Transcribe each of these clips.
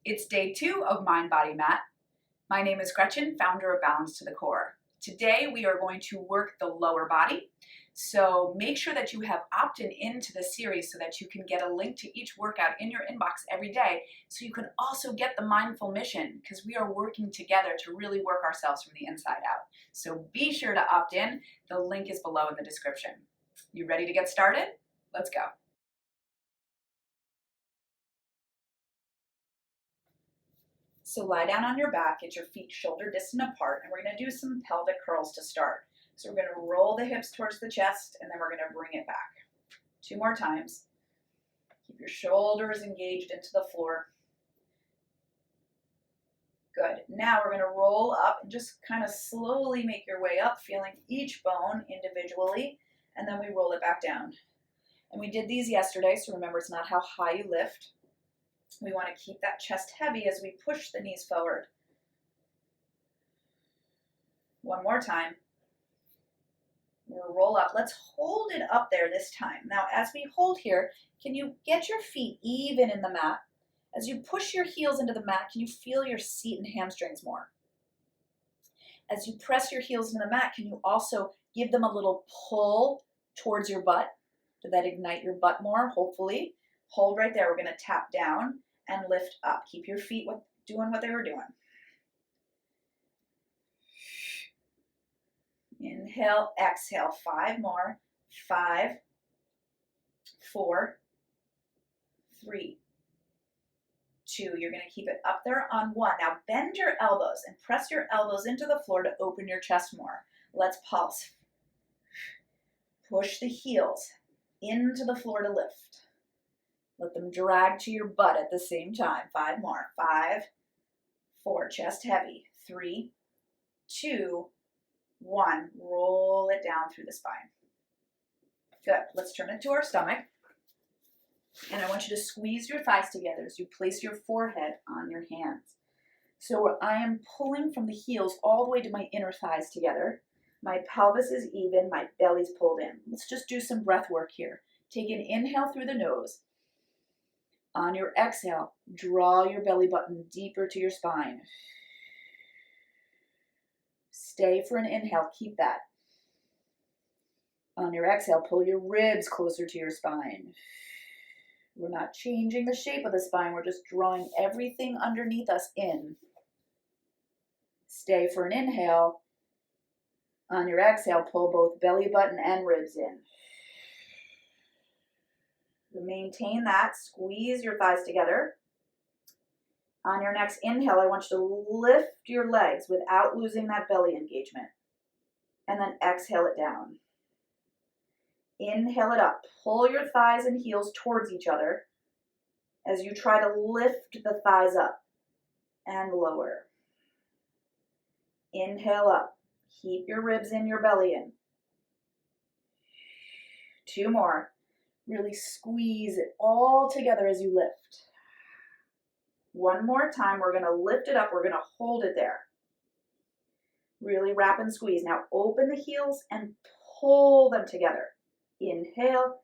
It's day 2 of Mind Body Mat. My name is Gretchen, founder of Balance to the Core. Today we are going to work the lower body. So make sure that you have opted into the series so that you can get a link to each workout in your inbox every day, so you can also get the mindful mission, because we are working together to really work ourselves from the inside out. So be sure to opt in. The link is below in the description. You ready to get started? Let's go. So lie down on your back, get your feet shoulder distant apart, and we're going to do some pelvic curls to start. So we're going to roll the hips towards the chest, and then we're going to bring it back. 2 more times. Keep your shoulders engaged into the floor. Good. Now we're going to roll up and just kind of slowly make your way up, feeling each bone individually, and then we roll it back down. And we did these yesterday, so remember, it's not how high you lift. We want to keep that chest heavy as we push the knees forward. 1 more time. We'll roll up. Let's hold it up there this time. Now, as we hold here, can you get your feet even in the mat? As you push your heels into the mat, can you feel your seat and hamstrings more? As you press your heels into the mat, can you also give them a little pull towards your butt? Did that ignite your butt more? Hopefully. Hold right there. We're going to tap down and lift up. Keep your feet doing what they were doing. Inhale, exhale. 5 more. 5, 4, 3, 2. You're going to keep it up there on 1. Now bend your elbows and press your elbows into the floor to open your chest more. Let's pulse. Push the heels into the floor to lift. Let them drag to your butt at the same time. 5 more. 5, 4, chest heavy. 3, 2, 1. Roll it down through the spine. Good. Let's turn it to our stomach. And I want you to squeeze your thighs together as you place your forehead on your hands. So I am pulling from the heels all the way to my inner thighs together. My pelvis is even, my belly's pulled in. Let's just do some breath work here. Take an inhale through the nose. On your exhale, draw your belly button deeper to your spine. Stay for an inhale, keep that. On your exhale, pull your ribs closer to your spine. We're not changing the shape of the spine, we're just drawing everything underneath us in. Stay for an inhale. On your exhale, pull both belly button and ribs in. Maintain that. Squeeze your thighs together. On your next inhale, I want you to lift your legs without losing that belly engagement. And then exhale it down. Inhale it up. Pull your thighs and heels towards each other as you try to lift the thighs up and lower. Inhale up. Keep your ribs in, your belly in. 2 more. Really squeeze it all together as you lift. 1 more time. We're going to lift it up. We're going to hold it there. Really wrap and squeeze. Now open the heels and pull them together. Inhale,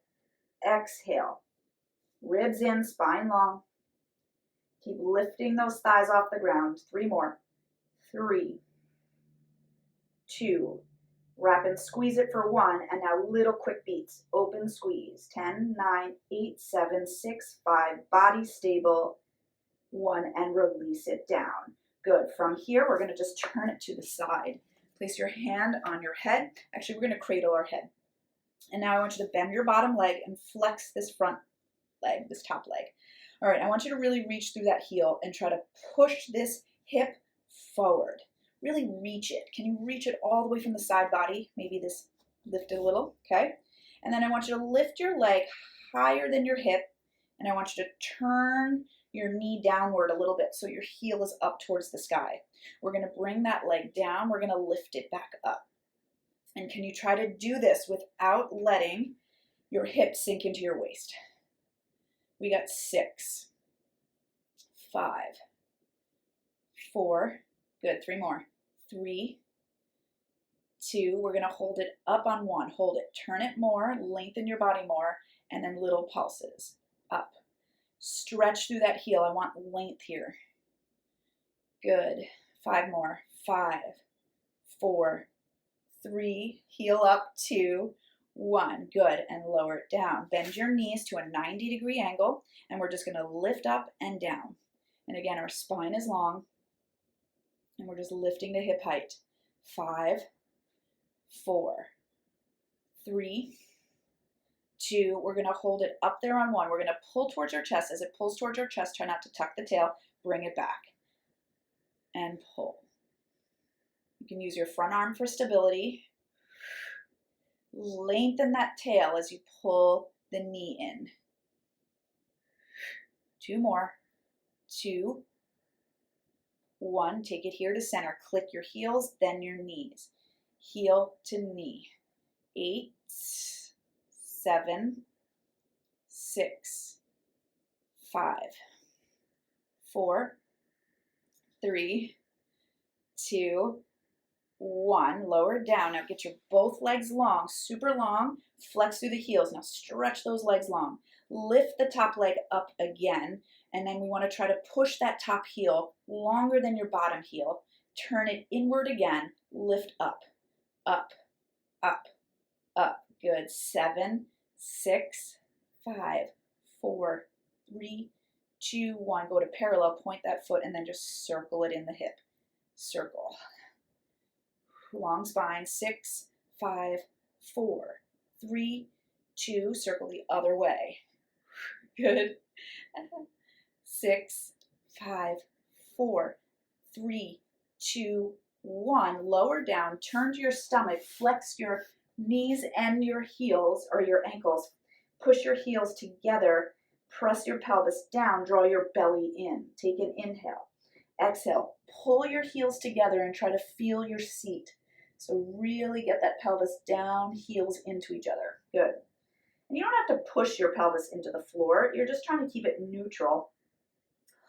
exhale. Ribs in, spine long. Keep lifting those thighs off the ground. 3 more. 3, 2. Wrap and squeeze it for 1, and now little quick beats. Open, squeeze. 10, 9, 8, 7, 6, 5. Body stable. 1, and release it down. Good. From here, we're going to just turn it to the side. Place your hand on your head. Actually, we're going to cradle our head. And now I want you to bend your bottom leg and flex this front leg, this top leg. All right, I want you to really reach through that heel and try to push this hip forward. Really reach it. Can you reach it all the way from the side body? Maybe this lift it a little, okay? And then I want you to lift your leg higher than your hip, and I want you to turn your knee downward a little bit so your heel is up towards the sky. We're going to bring that leg down. We're going to lift it back up. And can you try to do this without letting your hips sink into your waist? We got 6, 5, 4, good, 3 more. 3, 2, we're going to hold it up on 1. Hold it, turn it more, lengthen your body more, and then little pulses. Up, Stretch through that heel. I want length here. Good. 5 more. 5, 4, 3, heel up, 2, 1. Good. And lower it down. Bend your knees to a 90-degree angle, and we're just going to lift up and down. And again, our spine is long, and we're just lifting to hip height. 5, 4, 3, 2. We're going to hold it up there on 1. We're going to pull towards our chest. As it pulls towards our chest, try not to tuck the tail. Bring it back and pull. You can use your front arm for stability. Lengthen that tail as you pull the knee in. 2 more. 2, 1. Take it here to center. Click your heels, then your knees. Heel to knee. 8, 7, 6, 5, 4, 3, 2, 1. Lower it down. Now get your both legs long, super long. Flex through the heels. Now stretch those legs long. Lift the top leg up again. And then we want to try to push that top heel longer than your bottom heel. Turn it inward again. Lift up, up, up, up. Good. 7, 6, 5, 4, 3, 2, 1. Go to parallel. Point that foot and then just circle it in the hip. Circle. Long spine. 6, 5, 4, 3, 2. Circle the other way. Good. 6, 5, 4, 3, 2, 1. Lower down. Turn to your stomach. Flex your knees and your heels or your ankles. Push your heels together. Press your pelvis down. Draw your belly in. Take an inhale. Exhale. Pull your heels together and try to feel your seat. So really get that pelvis down, heels into each other. Good. And you don't have to push your pelvis into the floor. You're just trying to keep it neutral.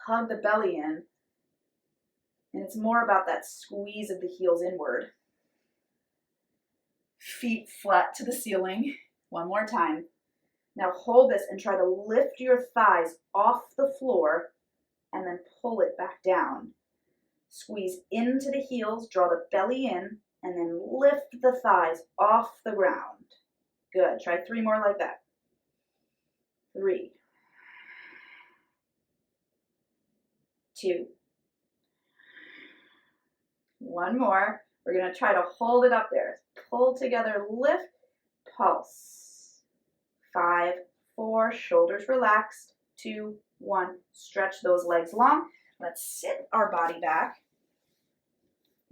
Hug the belly in. And it's more about that squeeze of the heels inward. Feet flat to the ceiling. One more time. Now hold this and try to lift your thighs off the floor and then pull it back down. Squeeze into the heels, draw the belly in, and then lift the thighs off the ground. Good. Try 3 more like that. 3, 2, 1 more. We're going to try to hold it up there. Pull together, lift, pulse. 5, 4, shoulders relaxed. 2, 1, stretch those legs long. Let's sit our body back.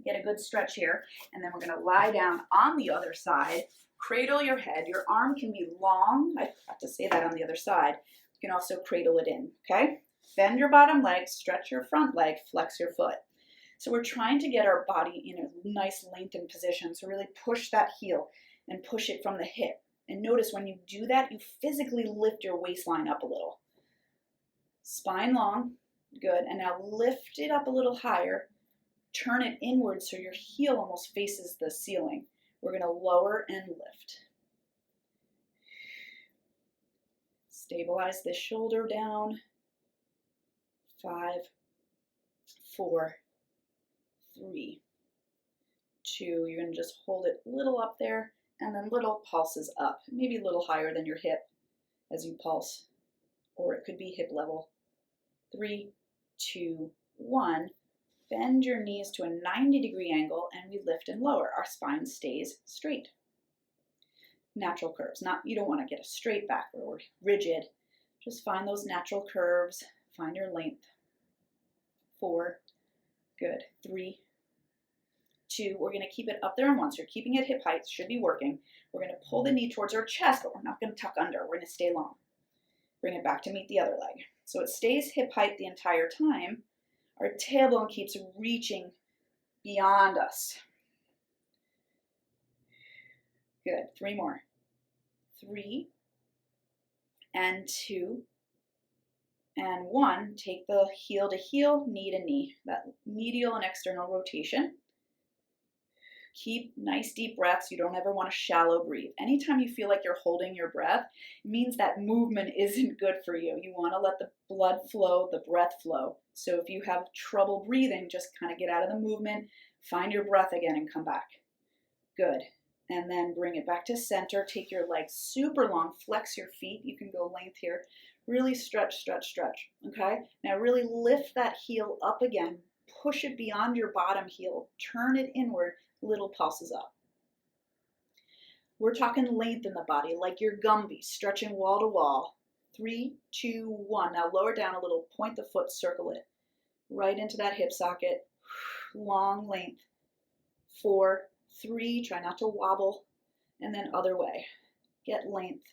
Get a good stretch here. And then we're going to lie down on the other side. Cradle your head. Your arm can be long. I have to say that on the other side. You can also cradle it in, okay? Bend your bottom leg, stretch your front leg, flex your foot. So we're trying to get our body in a nice lengthened position. So really push that heel and push it from the hip. And notice when you do that, you physically lift your waistline up a little. Spine long, good. And now lift it up a little higher. Turn it inward so your heel almost faces the ceiling. We're going to lower and lift. Stabilize this shoulder down. 5, 4, 3, 2. You're going to just hold it a little up there and then little pulses up. Maybe a little higher than your hip as you pulse. Or it could be hip level. 3, 2, 1. Bend your knees to a 90-degree angle and we lift and lower. Our spine stays straight. Natural curves. You don't want to get a straight back or rigid. Just find those natural curves. Find your length. 4. Good. 3, 2. We're going to keep it up there and once. You're keeping it hip height. Should be working. We're going to pull the knee towards our chest, but we're not going to tuck under. We're going to stay long. Bring it back to meet the other leg. So it stays hip height the entire time. Our tailbone keeps reaching beyond us. Good. 3 more. 3 and 2 and 1. Take the heel to heel, knee to knee. That medial and external rotation. Keep nice deep breaths. You don't ever want to shallow breathe. Anytime you feel like you're holding your breath, it means that movement isn't good for you. You want to let the blood flow, the breath flow. So if you have trouble breathing, just kind of get out of the movement, find your breath again and come back. Good. And then bring it back to center. Take your legs super long, flex your feet. You can go length here. Really stretch, stretch, stretch. Okay? Now really lift that heel up again. Push it beyond your bottom heel. Turn it inward. Little pulses up. We're talking length in the body, like your Gumby, stretching wall to wall. 3, 2, 1. Now lower down a little, point the foot, circle it. Right into that hip socket. Long length. 4, 3, try not to wobble. And then other way. Get length.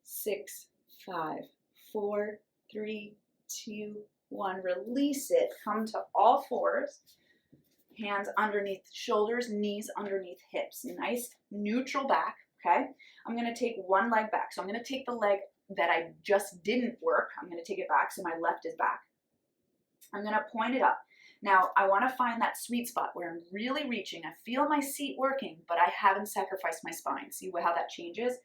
6, 5, 4, 3, 2, 1. Release it. Come to all fours. Hands underneath shoulders, knees underneath hips. Nice neutral back, okay? I'm gonna take one leg back. So I'm gonna take the leg that I just didn't work. I'm gonna take it back so my left is back. I'm gonna point it up. Now I wanna find that sweet spot where I'm really reaching. I feel my seat working, but I haven't sacrificed my spine. See how that changes?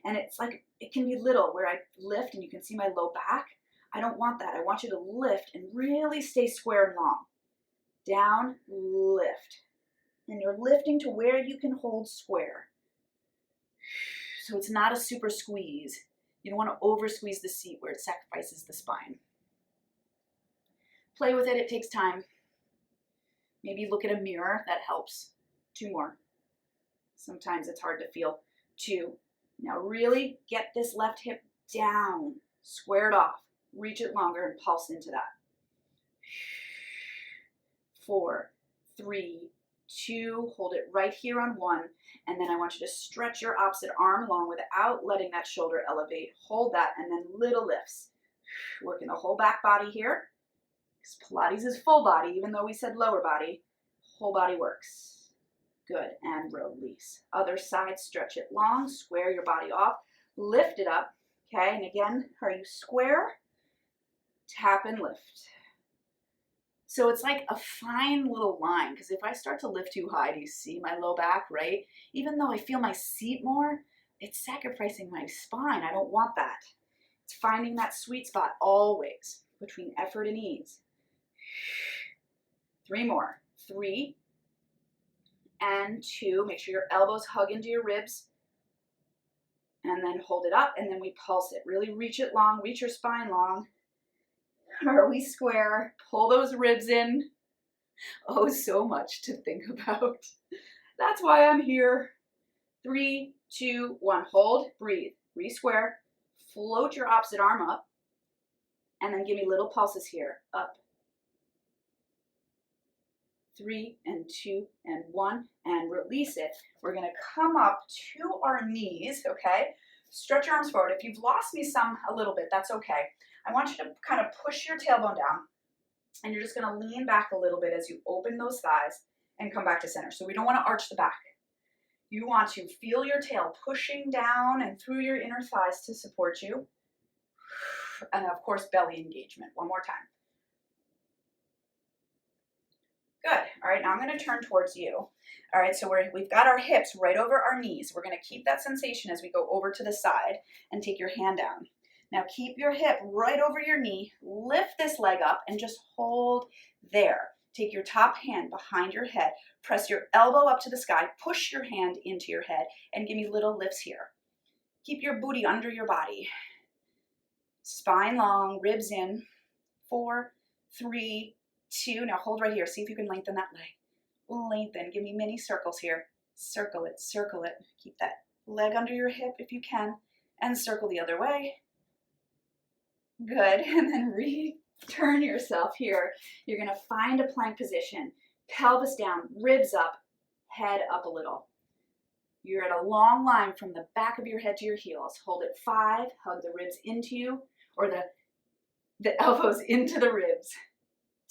And it's like, it can be little where I lift and you can see my low back. I don't want that. I want you to lift and really stay square and long. Down, lift. And you're lifting to where you can hold square. So it's not a super squeeze. You don't want to over squeeze the seat where it sacrifices the spine. Play with it, it takes time. Maybe look at a mirror, that helps. 2 more. Sometimes it's hard to feel. 2. Now really get this left hip down, square it off. Reach it longer and pulse into that. 4, 3, 2, hold it right here on 1, and then I want you to stretch your opposite arm long without letting that shoulder elevate. Hold that, and then little lifts. Working the whole back body here, because Pilates is full body, even though we said lower body. Whole body works. Good, and release. Other side, stretch it long, square your body off, lift it up, okay, and again, are you square? Tap and lift. So it's like a fine little line, because if I start to lift too high, do you see my low back, right? Even though I feel my seat more, it's sacrificing my spine. I don't want that. It's finding that sweet spot always between effort and ease. 3 more. 3 and 2. Make sure your elbows hug into your ribs. And then hold it up, and then we pulse it. Really reach it long, reach your spine long. Are we square? Pull those ribs in. Oh, so much to think about. That's why I'm here. 3, 2, 1. Hold, breathe. Re-square. Float your opposite arm up. And then give me little pulses here. Up. 3 and 2 and 1. And release it. We're going to come up to our knees, okay? Stretch your arms forward. If you've lost me a little bit, that's okay. I want you to kind of push your tailbone down, and you're just going to lean back a little bit as you open those thighs and come back to center. So we don't want to arch the back. You want to feel your tail pushing down and through your inner thighs to support you. And of course, belly engagement. One more time. Good. All right, now I'm going to turn towards you. All right, so we've got our hips right over our knees. We're going to keep that sensation as we go over to the side and take your hand down. Now keep your hip right over your knee, lift this leg up and just hold there. Take your top hand behind your head, press your elbow up to the sky, push your hand into your head, and give me little lifts here. Keep your booty under your body. Spine long, ribs in. 4, 3, 2. Now hold right here. See if you can lengthen that leg. Lengthen. Give me mini circles here. Circle it, circle it. Keep that leg under your hip if you can, and circle the other way. Good, and then return yourself here. You're going to find a plank position. Pelvis down, ribs up, head up a little. You're at a long line from the back of your head to your heels. Hold it 5, hug the ribs into you, or the elbows into the ribs.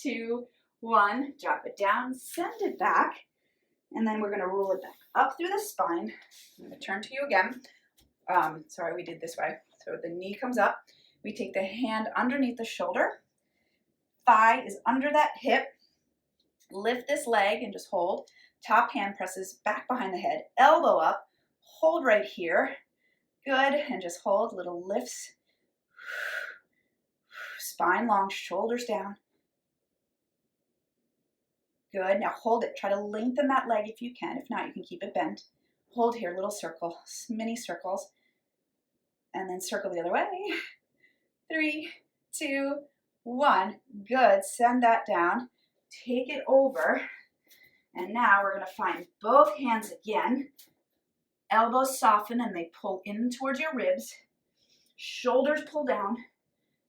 2, 1, drop it down, send it back, and then we're going to roll it back up through the spine. I'm going to turn to you again. Sorry, we did this way. So the knee comes up. We take the hand underneath the shoulder. Thigh is under that hip. Lift this leg and just hold. Top hand presses back behind the head, elbow up, hold right here. Good, and just hold, little lifts. Spine long, shoulders down. Good, now hold it. Try to lengthen that leg if you can. If not, you can keep it bent. Hold here, little circle, mini circles. And then circle the other way. 3, 2, 1. Good, send that down. Take it over. And now we're gonna find both hands again. Elbows soften and they pull in towards your ribs. Shoulders pull down.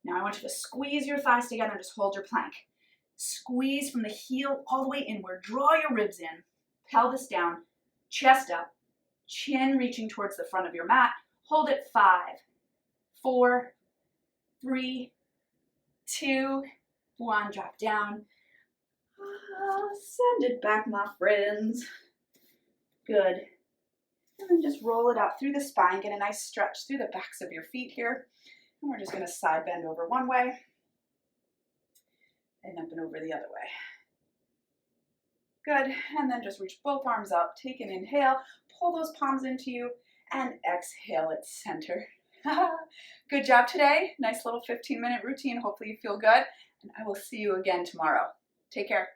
Now I want you to squeeze your thighs together and just hold your plank. Squeeze from the heel all the way inward. Draw your ribs in. Pelvis down. Chest up. Chin reaching towards the front of your mat. Hold it. 5, 4, 3, 2, 1. Drop down. Send it back, my friends. Good. And then just roll it up through the spine. Get a nice stretch through the backs of your feet here. And we're just going to side bend over one way and up and over the other way. Good. And then just reach both arms up. Take an inhale. Pull those palms into you. And exhale at center. Good job today. Nice little 15-minute routine. Hopefully you feel good. And I will see you again tomorrow. Take care.